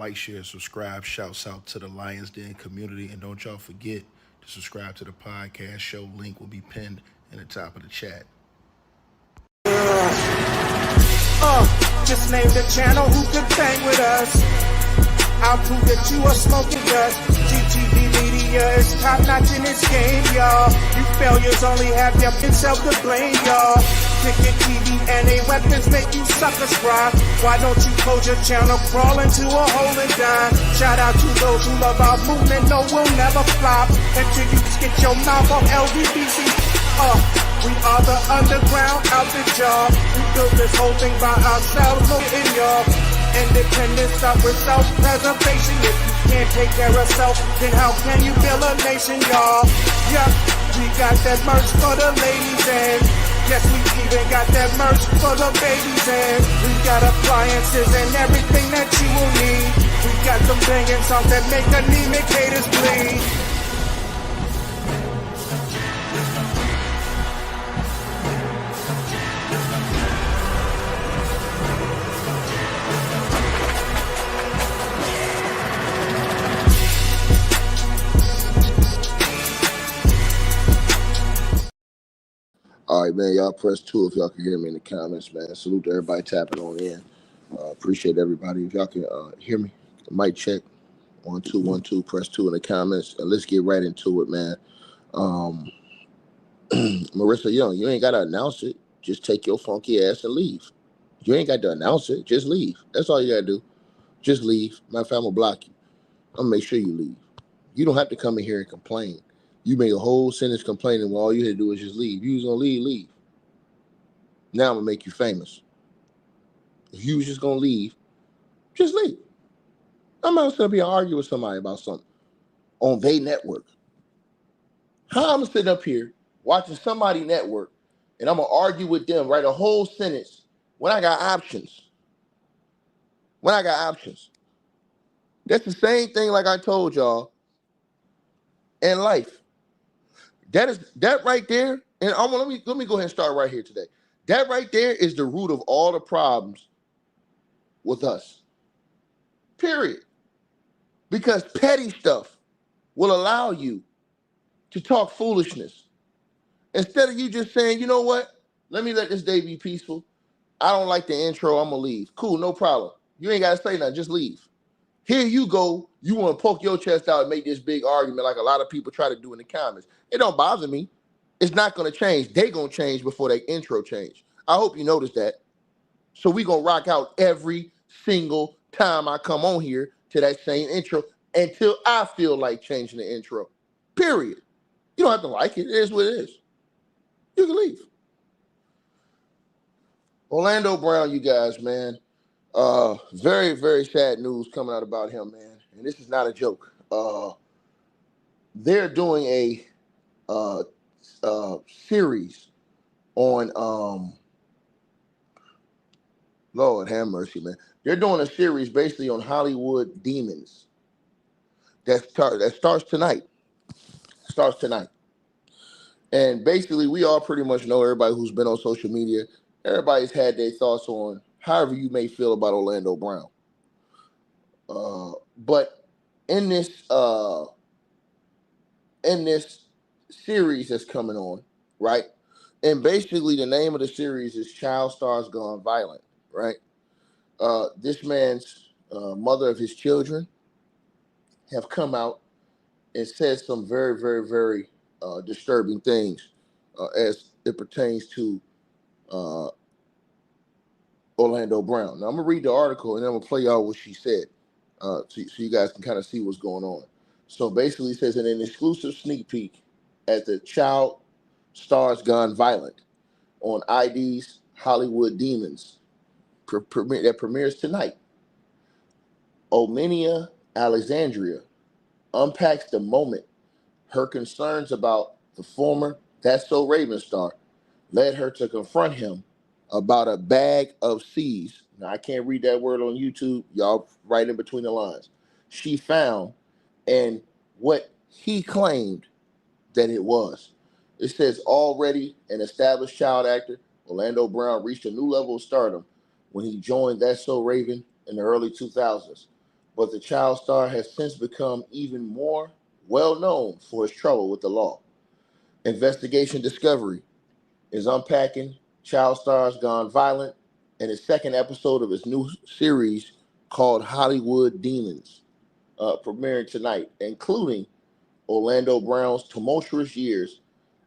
Like, share, subscribe. Shouts out to the Lions Den community. And don't y'all forget to subscribe to the podcast show. Link will be pinned in the top of the chat. Just name the channel who could bang with us. I'll prove that you are smoking dust. GTV Media is top notch in this game, y'all. You failures only have yourself to blame, y'all. Ticket TV and a weapons make you suckers cry. Why don't you close your channel, crawl into a hole and die? Shout out to those who love our movement, no, we'll never flop until you get your mouth off LGBT. We are the underground out the job. We built this whole thing by ourselves, look in y'all. Independence start with self-preservation. If you can't take care of self, then how can you build a nation, y'all? Yup, we got that merch for the ladies and yes, we even got that merch for the babies and we got appliances and everything that you will need. We got some banging songs that make anemic haters bleed. All right, man. Y'all press 2 if y'all can hear me in the comments, man. Salute to everybody tapping on in. Appreciate everybody. If y'all can hear me, mic check. 1 2 1 2. Press 2 in the comments, and let's get right into it, man. Marissa Young, you ain't gotta announce it. Just take your funky ass and leave. You ain't got to announce it. Just leave. That's all you gotta do. Just leave. My family will block you. I'm gonna make sure you leave. You don't have to come in here and complain. You made a whole sentence complaining when all you had to do is just leave. You was gonna leave. Now I'm gonna make you famous. If you was just gonna leave, just leave. I'm not gonna be arguing with somebody about something on their network. How I'm gonna sit up here watching somebody network and I'm gonna argue with them, write a whole sentence when I got options. That's the same thing like I told y'all in life. That right there, and let me go ahead and start right here today. That right there is the root of all the problems with us. Period. Because petty stuff will allow you to talk foolishness. Instead of you just saying, you know what? Let me let this day be peaceful. I don't like the intro. I'm going to leave. Cool, no problem. You ain't got to say nothing. Just leave. Here you go. You want to poke your chest out and make this big argument like a lot of people try to do in the comments. It don't bother me. It's not going to change. They going to change before their intro change. I hope you notice that. So we going to rock out every single time I come on here to that same intro until I feel like changing the intro. Period. You don't have to like it. It is what it is. You can leave. Orlando Brown, you guys, man. Very, very sad news coming out about him, man. And this is not a joke. They're doing a series on Lord have mercy, man. They're doing a series basically on Hollywood demons that starts tonight. And basically, we all pretty much know, everybody who's been on social media, everybody's had their thoughts on however you may feel about Orlando Brown. But in this series that's coming on, right? And basically the name of the series is Child Stars Gone Violent, right? This man's mother of his children have come out and said some very, very, very disturbing things as it pertains to Orlando Brown. Now I'm gonna read the article and then I'm gonna play y'all what she said, so you guys can kind of see what's going on. So basically, it says in an exclusive sneak peek at the Child Stars Gone Violent on ID's Hollywood Demons that premieres tonight. Omenia Alexandria unpacks the moment her concerns about the former That's So Raven star led her to confront him about a bag of C's. Now, I can't read that word on YouTube. Y'all write in between the lines. She found and what he claimed that it was. It says already an established child actor, Orlando Brown reached a new level of stardom when he joined That's So Raven in the early 2000s. but the child star has since become even more well known for his trouble with the law. Investigation Discovery is unpacking child stars gone violent in his second episode of his new series called Hollywood Demons, premiering tonight, including Orlando Brown's tumultuous years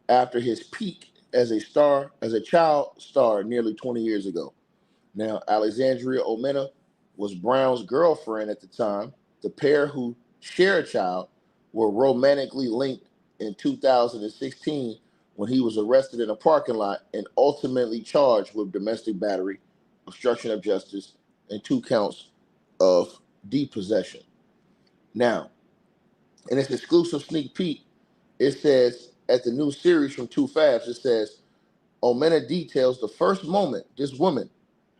after his peak as a child star nearly 20 years ago. Now, Alexandria Omena was Brown's girlfriend at the time. The pair, who share a child, were romantically linked in 2016 when he was arrested in a parking lot and ultimately charged with domestic battery, obstruction of justice, and 2 counts of depossession. Now, in its exclusive sneak peek, it says at the new series from Too Fast, it says Omena details the first moment this woman,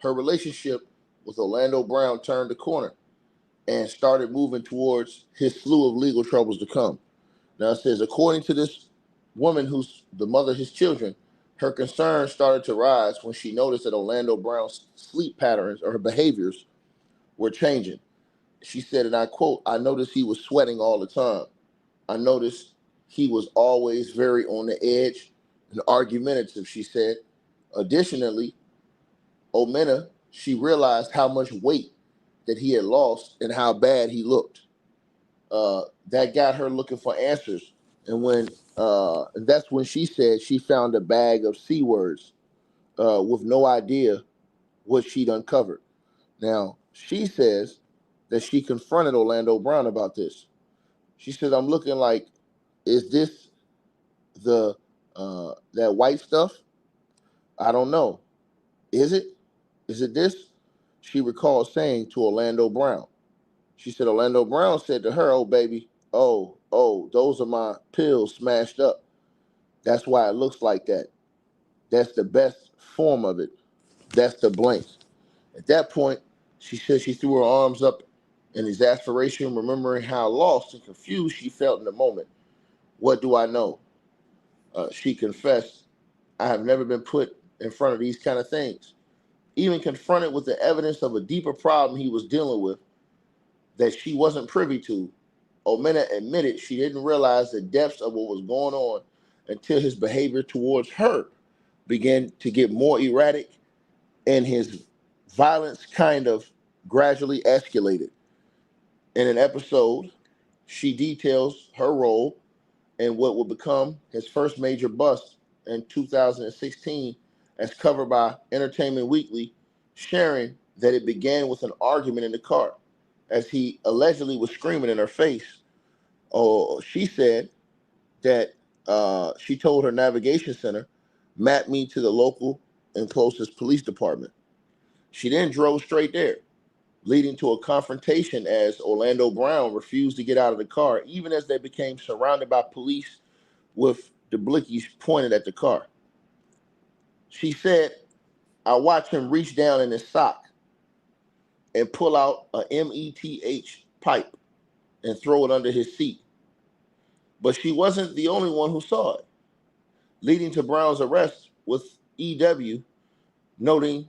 her relationship with Orlando Brown, turned the corner and started moving towards his slew of legal troubles to come. Now it says, according to this woman who's the mother of his children, her concerns started to rise when she noticed that Orlando Brown's sleep patterns or her behaviors were changing. She said, and I quote, "I noticed he was sweating all the time. I noticed he was always very on the edge and argumentative," she said. Additionally, Omena, she realized how much weight that he had lost and how bad he looked. That got her looking for answers. And that's when she said she found a bag of C words with no idea what she'd uncovered. Now, she says that she confronted Orlando Brown about this. She said, "I'm looking like, is this the that white stuff? I don't know. Is it? Is it this?" She recalls saying to Orlando Brown. She said Orlando Brown said to her, "Oh, baby, those are my pills smashed up. That's why it looks like that. That's the best form of it. That's the blank." At that point, she said she threw her arms up in exasperation, remembering how lost and confused she felt in the moment. "What do I know?" She confessed, "I have never been put in front of these kind of things." Even confronted with the evidence of a deeper problem he was dealing with that she wasn't privy to, Omena admitted she didn't realize the depths of what was going on until his behavior towards her began to get more erratic and his violence kind of gradually escalated. In an episode, she details her role in what would become his first major bust in 2016, as covered by Entertainment Weekly, sharing that it began with an argument in the car as he allegedly was screaming in her face. Oh, she said that she told her navigation center, "Map me to the local and closest police department." She then drove straight there, leading to a confrontation as Orlando Brown refused to get out of the car, even as they became surrounded by police with the blickies pointed at the car. She said, "I watched him reach down in his sock and pull out a METH pipe and throw it under his seat." But she wasn't the only one who saw it, leading to Brown's arrest, with EW noting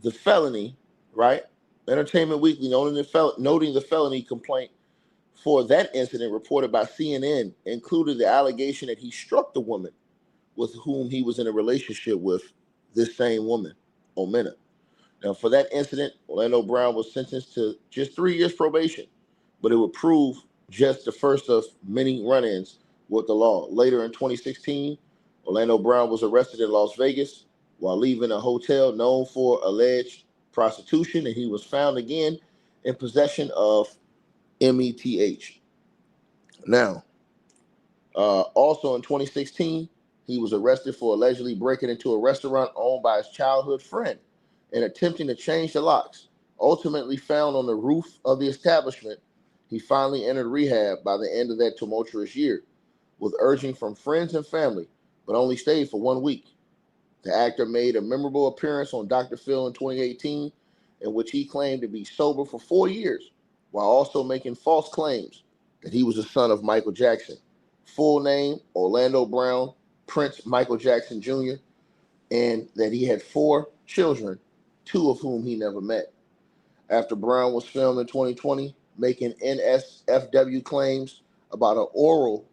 the felony, right? Entertainment Weekly noting the felony complaint for that incident reported by CNN included the allegation that he struck the woman with whom he was in a relationship with, this same woman, Omena. Now, for that incident, Orlando Brown was sentenced to just 3 years probation, but it would prove just the first of many run-ins with the law. Later in 2016, Orlando Brown was arrested in Las Vegas while leaving a hotel known for alleged prostitution, and he was found again in possession of METH. Now, also in 2016, he was arrested for allegedly breaking into a restaurant owned by his childhood friend and attempting to change the locks. Ultimately found on the roof of the establishment, he finally entered rehab by the end of that tumultuous year, with urging from friends and family, but only stayed for 1 week. The actor made a memorable appearance on Dr. Phil in 2018, in which he claimed to be sober for 4 years, while also making false claims that he was the son of Michael Jackson. Full name, Orlando Brown Prince Michael Jackson Jr., and that he had 4 children, 2 of whom he never met. After Brown was filmed in 2020, making NSFW claims about an oral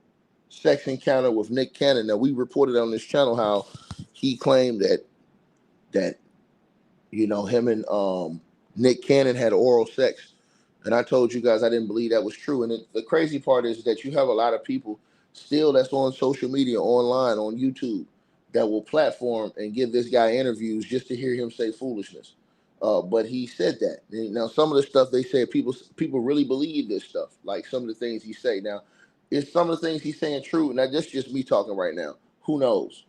sex encounter with Nick Cannon. Now, we reported on this channel how he claimed that him and Nick Cannon had oral sex, and I told you guys I didn't believe that was true. And the crazy part is that you have a lot of people still that's on social media, online, on YouTube, that will platform and give this guy interviews just to hear him say foolishness. But he said that. Now, some of the stuff they say, people really believe this stuff. Like some of the things he say. Now, is some of the things he's saying true? Now, that's just me talking right now. Who knows?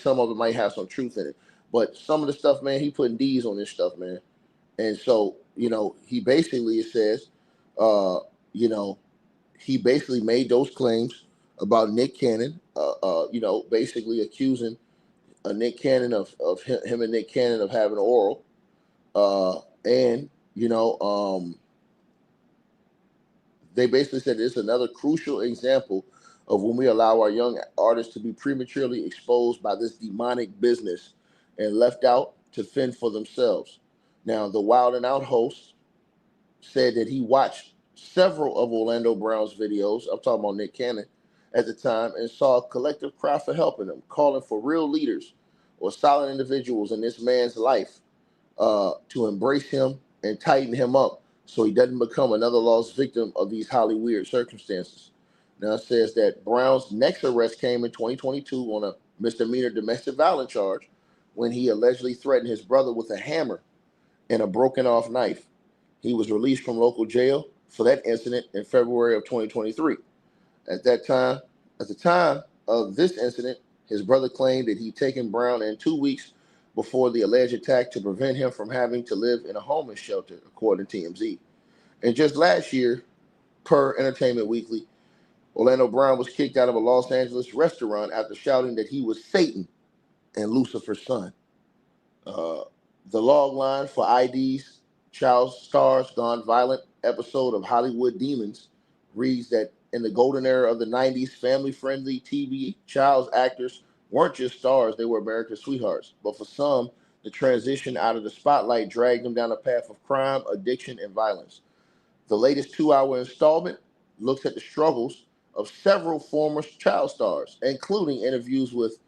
Some of it might have some truth in it. But some of the stuff, man, he putting D's on this stuff, man. And so, he basically says, uh, you know, he basically made those claims about Nick Cannon, basically accusing Nick Cannon of him and Nick Cannon of having oral. And, they basically said it's another crucial example of when we allow our young artists to be prematurely exposed by this demonic business and left out to fend for themselves. Now, the Wild and Out host said that he watched several of Orlando Brown's videos, I'm talking about Nick Cannon, at the time, and saw a collective cry for helping him, calling for real leaders or solid individuals in this man's life to embrace him and tighten him up so he doesn't become another lost victim of these highly weird circumstances. Now, it says that Brown's next arrest came in 2022 on a misdemeanor domestic violence charge when he allegedly threatened his brother with a hammer and a broken off knife. He was released from local jail for that incident in February of 2023. At the time of this incident, his brother claimed that he'd taken Brown in 2 weeks before the alleged attack to prevent him from having to live in a homeless shelter, according to TMZ. And just last year, per Entertainment Weekly, Orlando Brown was kicked out of a Los Angeles restaurant after shouting that he was Satan and Lucifer's son. The log line for ID's Child Stars Gone Violent episode of Hollywood Demons reads that in the golden era of the 90s, family-friendly TV child actors weren't just stars, they were America's sweethearts. But for some, the transition out of the spotlight dragged them down a path of crime, addiction, and violence. The latest 2-hour installment looks at the struggles of several former child stars, including interviews with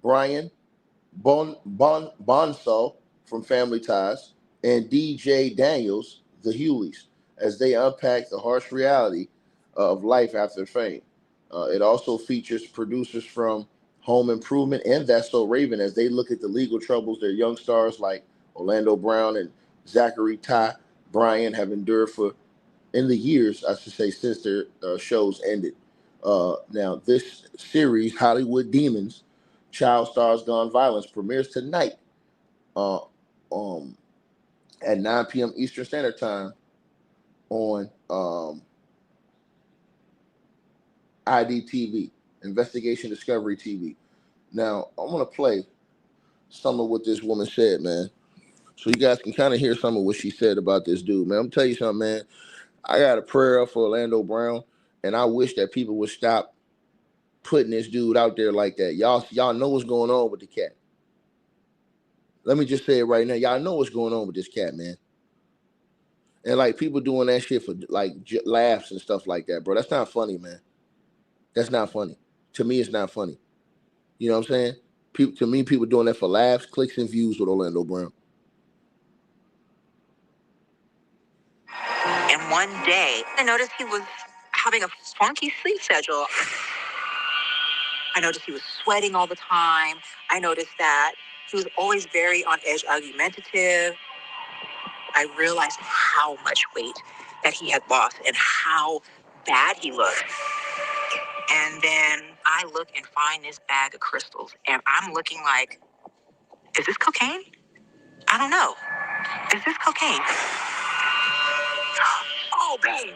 Brian Bonsall from Family Ties and DJ Daniels, the Huleys, as they unpack the harsh reality of life after fame. It also features producers from Home Improvement and That's So Raven as they look at the legal troubles their young stars like Orlando Brown and Zachary Ty Bryan have endured in the years, I should say, since their shows ended. Now, this series, Hollywood Demons, Child Stars Gone Violence, premieres tonight uh, at 9 p.m. Eastern Standard Time on IDTV, Investigation Discovery TV. Now, I'm going to play some of what this woman said, man, so you guys can kind of hear some of what she said about this dude, man. I'm going to tell you something, man. I got a prayer up for Orlando Brown, and I wish that people would stop putting this dude out there like that. Y'all know what's going on with the cat. Let me just say it right now. Y'all know what's going on with this cat, man. And like people doing that shit for like laughs and stuff like that, bro. That's not funny, man. That's not funny. To me, it's not funny. You know what I'm saying? To me, people doing that for laughs, clicks, and views with Orlando Brown. And one day, I noticed he was having a funky sleep schedule. I noticed he was sweating all the time. I noticed that he was always very on edge, argumentative. I realized how much weight that he had lost and how bad he looked. And then I look and find this bag of crystals, and I'm looking like, is this cocaine? I don't know. Is this cocaine? Oh, babe.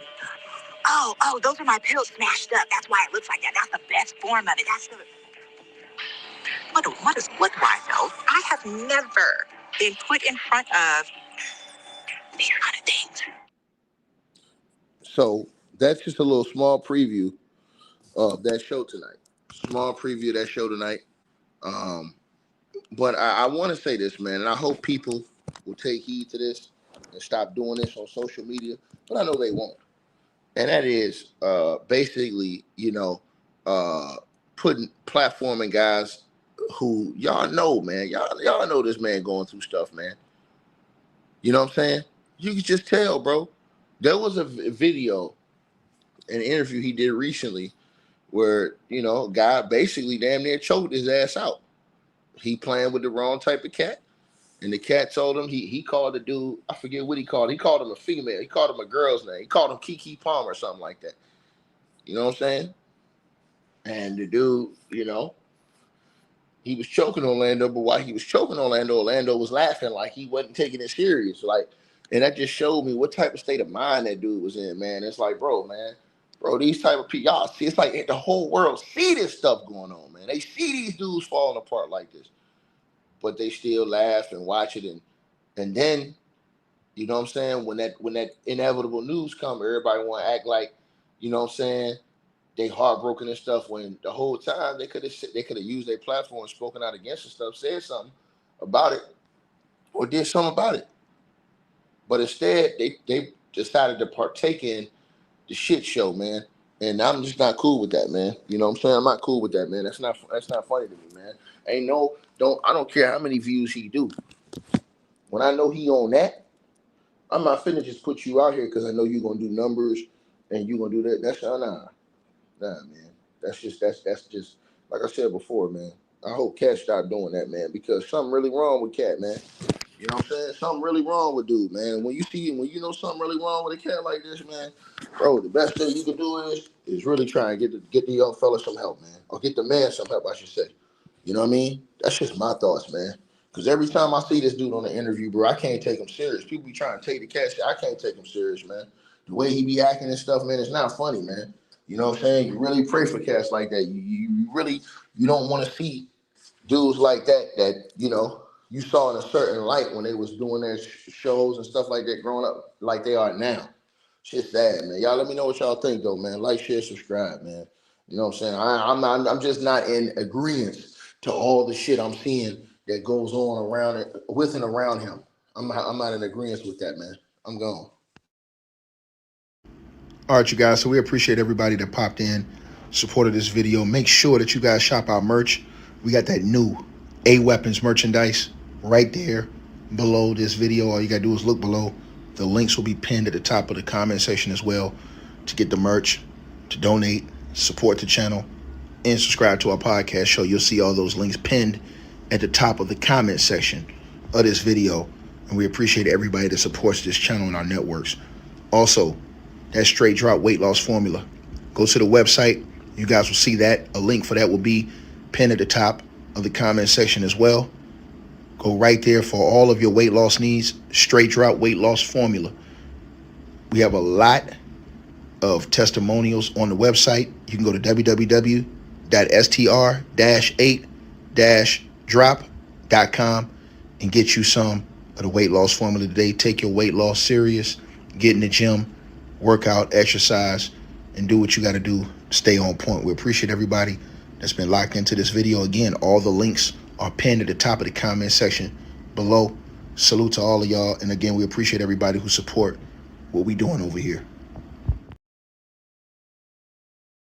Oh, those are my pills smashed up. That's why it looks like that. That's the best form of it. What do I know? I have never been put in front of these kind of things. So that's just a little small preview of that show tonight. Small preview of that show tonight. But I want to say this, man, and I hope people will take heed to this and stop doing this on social media. But I know they won't. and that is basically, putting platforming guys who y'all know, man. Y'all know this man going through stuff, man. You know what I'm saying? You can just tell, bro. There was a video, an interview he did recently where, a guy basically damn near choked his ass out. He playing with the wrong type of cat. And the cat told him, he called the dude, I forget what he called. He called him a female. He called him a girl's name. He called him Kiki Palmer or something like that. You know what I'm saying? And the dude, he was choking Orlando, but while he was choking Orlando was laughing like he wasn't taking it serious. Like, and that just showed me what type of state of mind that dude was in, man. It's like, bro, these type of people, y'all see, it's like the whole world see this stuff going on, man. They see these dudes falling apart like this, but they still laugh and watch it, and then, you know what I'm saying, when that inevitable news come, everybody want to act like, you know what I'm saying, they heartbroken and stuff, when the whole time they could have used their platform, spoken out against and stuff, said something about it, or did something about it. But instead, they decided to partake in the shit show, man. And I'm just not cool with that, man. You know what I'm saying? I'm not cool with that, man. That's not funny to me, man. I don't care how many views he do. When I know he on that, I'm not finna just put you out here because I know you're gonna do numbers and you're gonna do that. That's nah, man. That's just like I said before, man. I hope Cat stop doing that, man, because something really wrong with Cat, man. You know what I'm saying? Something really wrong with dude, man. When you know something really wrong with a cat like this, man, bro, the best thing you can do is really try and get the young fella some help, man, or get the man some help, I should say. You know what I mean? That's just my thoughts, man. Because every time I see this dude on the interview, bro, I can't take him serious. People be trying to take the cat shit. I can't take him serious, man. The way he be acting and stuff, man, it's not funny, man. You know what I'm saying? You really pray for cats like that. You don't want to see dudes like that you saw in a certain light when they was doing their shows and stuff like that growing up like they are now. Shit's sad, man. Y'all let me know what y'all think though, man. Like, share, subscribe, man. You know what I'm saying? I'm just not in agreement to all the shit I'm seeing that goes on around it, with and around him. I'm not in agreement with that, man. I'm gone. All right, you guys. So we appreciate everybody that popped in, supported this video. Make sure that you guys shop our merch. We got that new A Weapons merchandise right there below this video. All you got to do is look below. The links will be pinned at the top of the comment section as well to get the merch, to donate, support the channel, and subscribe to our podcast show. You'll see all those links pinned at the top of the comment section of this video. And we appreciate everybody that supports this channel and our networks. Also, that straight drop weight loss formula. Go to the website. You guys will see that. A link for that will be pinned at the top of the comment section as well. Go right there for all of your weight loss needs. Straight drop weight loss formula. We have a lot of testimonials on the website. You can go to www.str-8-drop.com and get you some of the weight loss formula today. Take your weight loss serious. Get in the gym, work out, exercise, and do what you got to do to stay on point. We appreciate everybody that's been locked into this video. Again, all the links are pinned at the top of the comment section below. Salute to all of y'all. And again, we appreciate everybody who support what we doing over here.